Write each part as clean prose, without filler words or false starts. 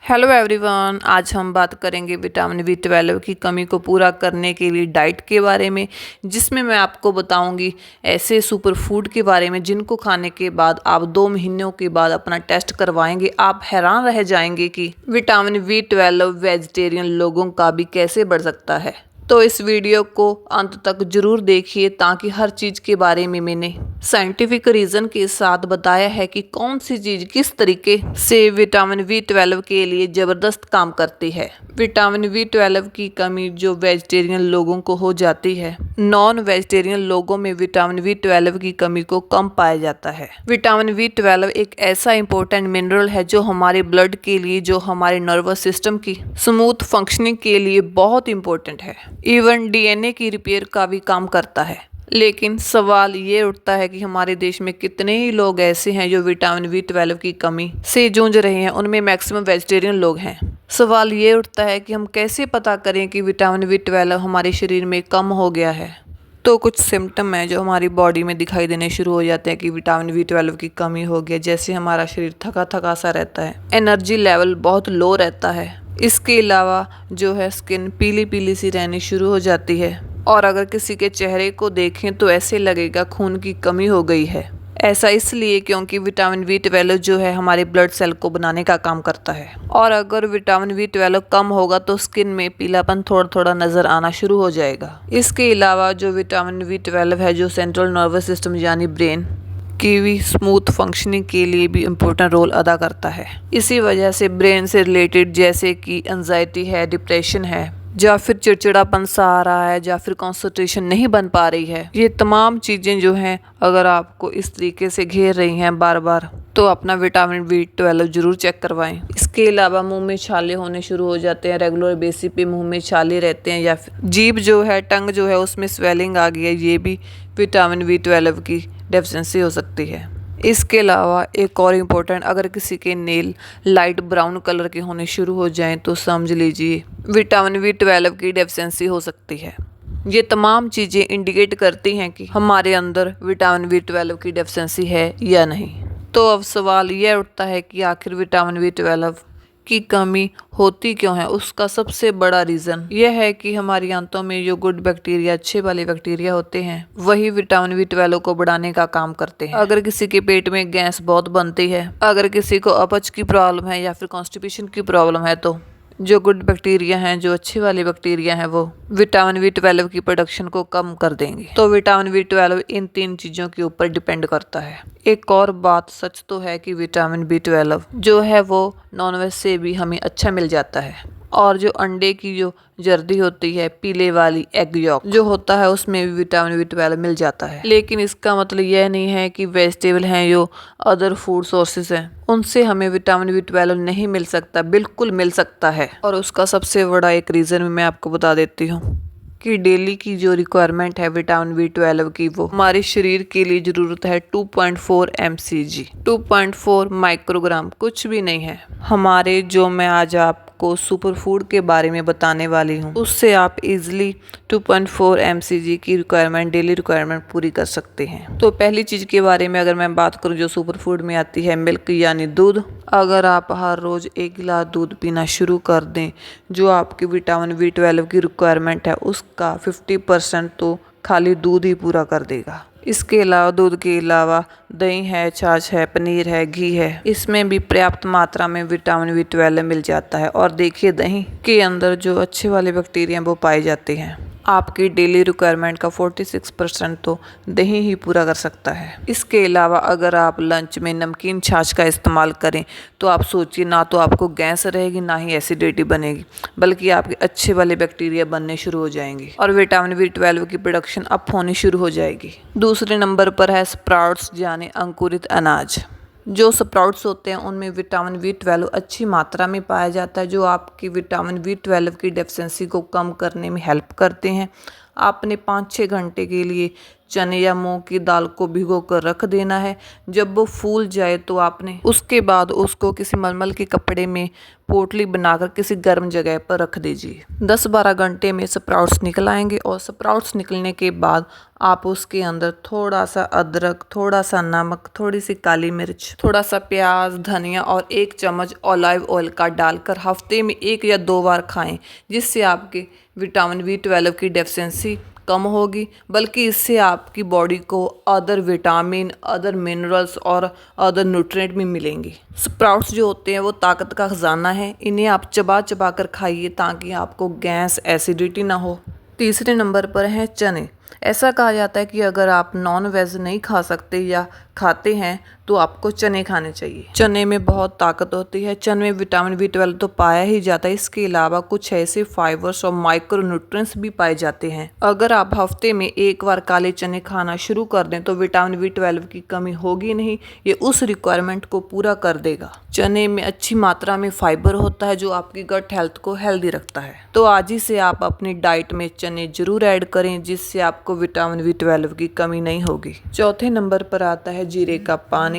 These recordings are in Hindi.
हेलो एवरीवन, आज हम बात करेंगे विटामिन बी 12 की कमी को पूरा करने के लिए डाइट के बारे में, जिसमें मैं आपको बताऊंगी ऐसे सुपर फूड के बारे में जिनको खाने के बाद आप 2 महीनों के बाद अपना टेस्ट करवाएंगे। आप हैरान रह जाएंगे कि विटामिन बी 12 वेजिटेरियन लोगों का भी कैसे बढ़ सकता है। तो इस वीडियो को अंत तक जरूर देखिए ताकि हर चीज़ के बारे में मैंने साइंटिफिक रीज़न के साथ बताया है कि कौन सी चीज़ किस तरीके से विटामिन बी 12 के लिए ज़बरदस्त काम करती है। विटामिन बी 12 की कमी जो वेजिटेरियन लोगों को हो जाती है, नॉन वेजिटेरियन लोगों में विटामिन बी 12 की कमी को कम पाया जाता है। विटामिन बी 12 एक ऐसा इंपॉर्टेंट मिनरल है जो हमारे ब्लड के लिए, जो हमारे नर्वस सिस्टम की स्मूथ फंक्शनिंग के लिए बहुत इंपॉर्टेंट है। इवन डीएनए की रिपेयर का भी काम करता है। लेकिन सवाल ये उठता है कि हमारे देश में कितने ही लोग ऐसे हैं जो विटामिन बी 12 की कमी से जूझ रहे हैं, उनमें मैक्सिमम वेजिटेरियन लोग हैं। सवाल ये उठता है कि हम कैसे पता करें कि विटामिन बी 12 हमारे शरीर में कम हो गया है। तो कुछ सिम्टम हैं जो हमारी बॉडी में दिखाई देने शुरू हो जाते हैं कि विटामिन बी 12 की कमी हो गई। जैसे हमारा शरीर थका थका सा रहता है, एनर्जी लेवल बहुत लो रहता है। इसके अलावा जो है स्किन पीली पीली सी रहनी शुरू हो जाती है, और अगर किसी के चेहरे को देखें तो ऐसे लगेगा खून की कमी हो गई है। ऐसा इसलिए क्योंकि विटामिन बी 12 जो है हमारे ब्लड सेल को बनाने का काम करता है, और अगर विटामिन बी 12 कम होगा तो स्किन में पीलापन थोड़ा थोड़ा नजर आना शुरू हो जाएगा। इसके अलावा जो विटामिन बी 12 है जो सेंट्रल नर्वस सिस्टम यानी ब्रेन की भी स्मूथ फंक्शनिंग के लिए भी इम्पोर्टेंट रोल अदा करता है। इसी वजह से ब्रेन से रिलेटेड जैसे कि एंजाइटी है, डिप्रेशन है, या फिर चिड़चिड़ापन सा आ रहा है, या फिर कंसंट्रेशन नहीं बन पा रही है, ये तमाम चीज़ें जो हैं अगर आपको इस तरीके से घेर रही हैं बार बार, तो अपना विटामिन बी 12 जरूर चेक करवाएं। इसके अलावा मुंह में छाले होने शुरू हो जाते हैं, रेगुलर बेसिस पे मुंह में छाले रहते हैं, या फिर जीभ जो है, टंग जो है उसमें स्वेलिंग आ गई है, ये भी विटामिन बी 12 की डेफिशिएंसी हो सकती है। इसके अलावा एक और इम्पोर्टेंट, अगर किसी के नेल लाइट ब्राउन कलर के होने शुरू हो जाएं तो समझ लीजिए विटामिन बी 12 की डेफिशिएंसी हो सकती है। ये तमाम चीज़ें इंडिकेट करती हैं कि हमारे अंदर विटामिन बी 12 की डेफिशिएंसी है या नहीं। तो अब सवाल यह उठता है कि आखिर विटामिन बी 12 की कमी होती क्यों है। उसका सबसे बड़ा रीज़न यह है कि हमारी आंतों में जो गुड बैक्टीरिया, अच्छे वाले बैक्टीरिया होते हैं, वही विटामिन बी 12 को बढ़ाने का काम करते हैं। अगर किसी के पेट में गैस बहुत बनती है, अगर किसी को अपच की प्रॉब्लम है या फिर कॉन्स्टिपेशन की प्रॉब्लम है, तो जो गुड बैक्टीरिया हैं, जो अच्छे वाले बैक्टीरिया हैं, वो विटामिन बी 12 की प्रोडक्शन को कम कर देंगे। तो विटामिन बी 12 इन 3 चीज़ों के ऊपर डिपेंड करता है। एक और बात सच तो है कि विटामिन बी 12 जो है वो नॉनवेज से भी हमें अच्छा मिल जाता है, और जो अंडे की जो जर्दी होती है, पीले वाली एग यॉक जो होता है, उसमें भी विटामिन बी 12 मिल जाता है। लेकिन इसका मतलब यह नहीं है कि वेजिटेबल हैं जो अदर फूड सोर्सेज हैं उनसे हमें विटामिन बी 12 नहीं मिल सकता। बिल्कुल मिल सकता है, और उसका सबसे बड़ा एक रीज़न मैं आपको बता देती हूँ कि डेली की जो रिक्वायरमेंट है विटामिन बी 12 की, वो हमारे शरीर के लिए ज़रूरत है 2.4 mcg, 2.4 माइक्रोग्राम, कुछ भी नहीं है। हमारे जो मैं आज आपको सुपर फूड के बारे में बताने वाली हूँ, उससे आप इजीली 2.4 mcg की रिक्वायरमेंट, डेली रिक्वायरमेंट पूरी कर सकते हैं। तो पहली चीज़ के बारे में अगर मैं बात करूँ जो सुपर फूड में आती है, मिल्क यानी दूध। अगर आप हर रोज़ 1 गिलास दूध पीना शुरू कर दें, जो आपकी विटामिन बी 12 की रिक्वायरमेंट है उसका 50% तो खाली दूध ही पूरा कर देगा। इसके अलावा दूध के अलावा दही है, छाछ है, पनीर है, घी है, इसमें भी पर्याप्त मात्रा में विटामिन बी 12 मिल जाता है। और देखिए दही के अंदर जो अच्छे वाले बैक्टीरिया वो पाए जाते हैं। आपकी डेली रिक्वायरमेंट का 46% तो दही ही पूरा कर सकता है। इसके अलावा अगर आप लंच में नमकीन छाछ का इस्तेमाल करें तो आप सोचिए, ना तो आपको गैस रहेगी, ना ही एसिडिटी बनेगी, बल्कि आपके अच्छे वाले बैक्टीरिया बनने शुरू हो जाएंगे और विटामिन बी 12 की प्रोडक्शन अप होनी शुरू हो जाएगी। दूसरे नंबर पर है स्प्राउट्स यानी अंकुरित अनाज। जो स्प्राउट्स होते हैं उनमें विटामिन बी 12 अच्छी मात्रा में पाया जाता है, जो आपकी विटामिन बी 12 की डेफिशिएंसी को कम करने में हेल्प करते हैं। आपने 5-6 घंटे के लिए चने या मूंग की दाल को भिगो कर रख देना है। जब वो फूल जाए तो आपने उसके बाद उसको किसी मलमल के कपड़े में पोटली बनाकर किसी गर्म जगह पर रख दीजिए। 10-12 घंटे में स्प्राउट्स निकल आएंगे और स्प्राउट्स निकलने के बाद आप उसके अंदर थोड़ा सा अदरक, थोड़ा सा नमक, थोड़ी सी काली मिर्च, थोड़ा सा प्याज, धनिया और 1 चम्मच ऑलिव ऑयल का डालकर हफ्ते में 1 या 2 बार खाएं, जिससे आपके विटामिन B12 की डेफिशिएंसी कम होगी, बल्कि इससे आपकी बॉडी को अदर विटामिन, अदर मिनरल्स और अदर न्यूट्रिएंट भी मिलेंगे। स्प्राउट्स जो होते हैं वो ताकत का खजाना है, इन्हें आप चबा चबा कर खाइए ताकि आपको गैस, एसिडिटी ना हो। तीसरे नंबर पर हैं चने। ऐसा कहा जाता है कि अगर आप नॉन वेज नहीं खा सकते या खाते हैं तो आपको चने खाने चाहिए। चने में बहुत ताकत होती है। चने में विटामिन B12 तो पाया ही जाता है, इसके अलावा कुछ ऐसे फाइबर्स और माइक्रो न्यूट्रिएंट्स भी पाए जाते हैं। अगर आप हफ्ते में 1 बार काले चने खाना शुरू कर दें तो विटामिन B12 की कमी होगी नहीं, ये उस रिक्वायरमेंट को पूरा कर देगा। चने में अच्छी मात्रा में फाइबर होता है जो आपकी गट हेल्थ को हेल्दी रखता है। तो आज ही से आप अपनी डाइट में चने जरूर ऐड करें, जिससे आपको विटामिन B12 की कमी नहीं होगी। चौथे नंबर पर आता है जीरे का पानी।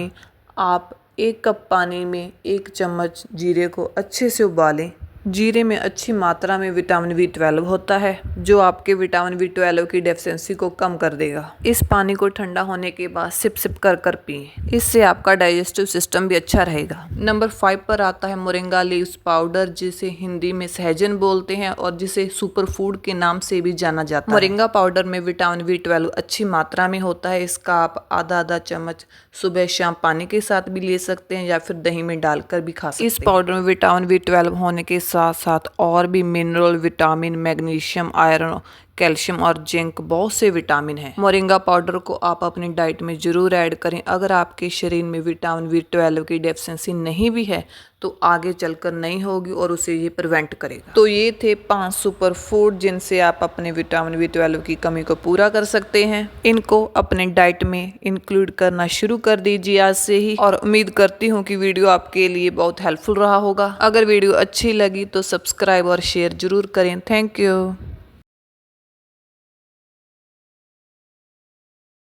आप 1 कप पानी में 1 चम्मच जीरे को अच्छे से उबालें। जीरे में अच्छी मात्रा में विटामिन B12 होता है जो आपके विटामिन B12 की डेफिशिएंसी को कम कर देगा। इस पानी को ठंडा होने के बाद सिप सिप कर कर पिएं, इससे आपका डाइजेस्टिव सिस्टम भी अच्छा रहेगा। नंबर 5 पर आता है मोरिंगा लीव्स पाउडर, जिसे हिंदी में सहजन बोलते हैं और जिसे सुपर फूड के नाम से भी जाना जाता है। मोरिंगा पाउडर में विटामिन B12 अच्छी मात्रा में होता है। इसका आप आधा चम्मच सुबह शाम पानी के साथ भी ले सकते हैं या फिर दही में डालकर भी खा सकते हैं। इस पाउडर में विटामिन B12 होने के साथ साथ और भी mineral, vitamin, magnesium, iron, calcium और जिंक, बहुत से विटामिन हैं। मोरिंगा पाउडर को आप अपनी डाइट में जरूर ऐड करें। अगर आपके शरीर में विटामिन B12 की डेफिशिएंसी नहीं भी है तो आगे चलकर नहीं होगी और उसे ये प्रिवेंट करेगा। तो ये थे 5 सुपर फूड जिनसे आप अपने विटामिन B12 की कमी को पूरा कर सकते हैं। इनको अपने डाइट में इंक्लूड करना शुरू कर दीजिए आज से ही, और उम्मीद करती हूँ कि वीडियो आपके लिए बहुत हेल्पफुल रहा होगा। अगर वीडियो अच्छी लगी तो सब्सक्राइब और शेयर जरूर करें। Thank you.